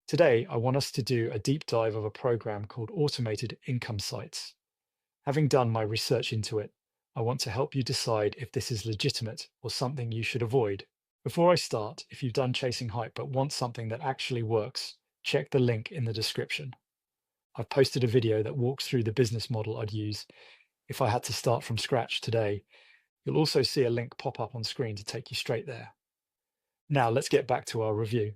Today, I want us to do a deep dive of a program called Automated Income Sites. Having done my research into it, I want to help you decide if this is legitimate or something you should avoid. Before I start, if you've done Chasing Hype but want something that actually works, check the link in the description. I've posted a video that walks through the business model I'd use if I had to start from scratch today. You'll also see a link pop up on screen to take you straight there. Now let's get back to our review.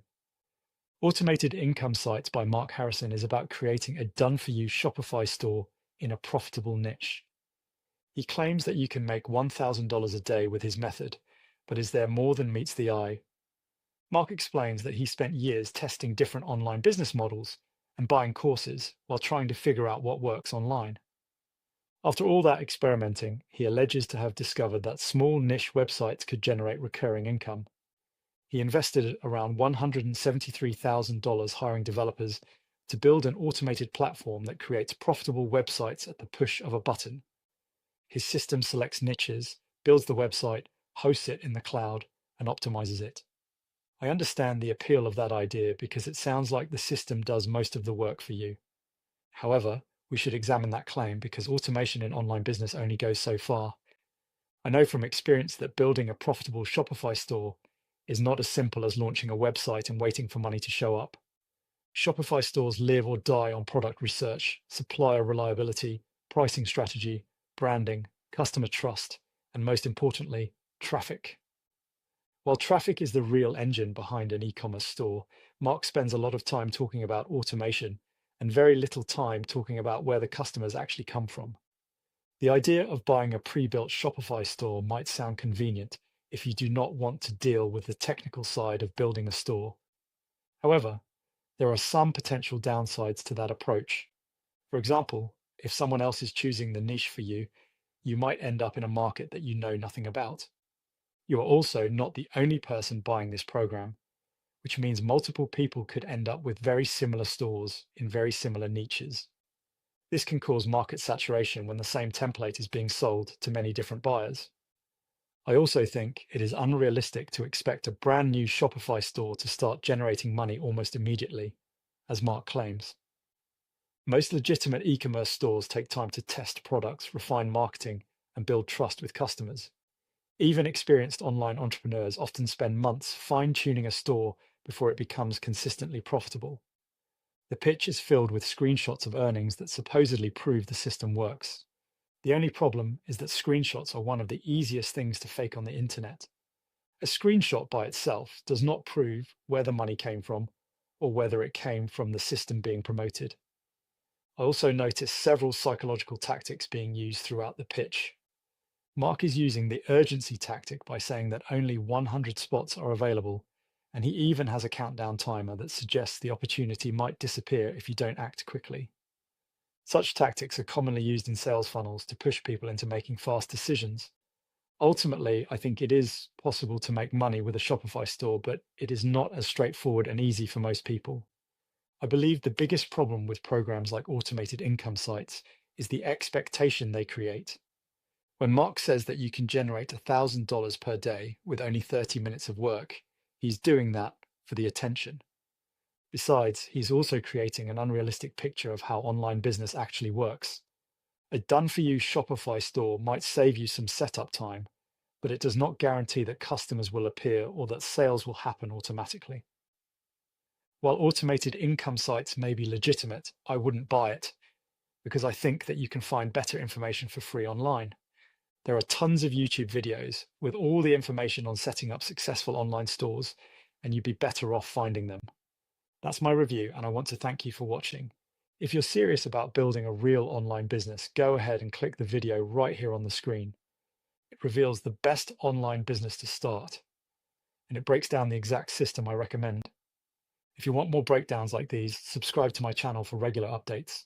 Automated Income Sites by Mark Harrison is about creating a done-for-you Shopify store in a profitable niche. He claims that you can make $1,000 a day with his method, but is there more than meets the eye? Mark explains that he spent years testing different online business models and buying courses while trying to figure out what works online. After all that experimenting, he alleges to have discovered that small niche websites could generate recurring income. He invested around $173,000 hiring developers to build an automated platform that creates profitable websites at the push of a button. His system selects niches, builds the website, hosts it in the cloud, and optimizes it. I understand the appeal of that idea because it sounds like the system does most of the work for you. However, we should examine that claim because automation in online business only goes so far. I know from experience that building a profitable Shopify store is not as simple as launching a website and waiting for money to show up. Shopify stores live or die on product research, supplier reliability, pricing strategy, branding, customer trust, and most importantly, traffic. While traffic is the real engine behind an e-commerce store, Mark spends a lot of time talking about automation and very little time talking about where the customers actually come from. The idea of buying a pre-built Shopify store might sound convenient if you do not want to deal with the technical side of building a store. However, there are some potential downsides to that approach. For example, if someone else is choosing the niche for you, you might end up in a market that you know nothing about. You are also not the only person buying this program, which means multiple people could end up with very similar stores in very similar niches. This can cause market saturation when the same template is being sold to many different buyers. I also think it is unrealistic to expect a brand new Shopify store to start generating money almost immediately, as Mark claims. Most legitimate e-commerce stores take time to test products, refine marketing, and build trust with customers. Even experienced online entrepreneurs often spend months fine-tuning a store before it becomes consistently profitable. The pitch is filled with screenshots of earnings that supposedly prove the system works. The only problem is that screenshots are one of the easiest things to fake on the internet. A screenshot by itself does not prove where the money came from or whether it came from the system being promoted. I also noticed several psychological tactics being used throughout the pitch. Mark is using the urgency tactic by saying that only 100 spots are available, and he even has a countdown timer that suggests the opportunity might disappear if you don't act quickly. Such tactics are commonly used in sales funnels to push people into making fast decisions. Ultimately, I think it is possible to make money with a Shopify store, but it is not as straightforward and easy for most people. I believe the biggest problem with programs like automated income sites is the expectation they create. When Mark says that you can generate $1,000 per day with only 30 minutes of work, he's doing that for the attention. Besides, he's also creating an unrealistic picture of how online business actually works. A done-for-you Shopify store might save you some setup time, but it does not guarantee that customers will appear or that sales will happen automatically. While automated income sites may be legitimate, I wouldn't buy it because I think that you can find better information for free online. There are tons of YouTube videos with all the information on setting up successful online stores, and you'd be better off finding them. That's my review, and I want to thank you for watching. If you're serious about building a real online business, go ahead and click the video right here on the screen. It reveals the best online business to start, and it breaks down the exact system I recommend. If you want more breakdowns like these, subscribe to my channel for regular updates.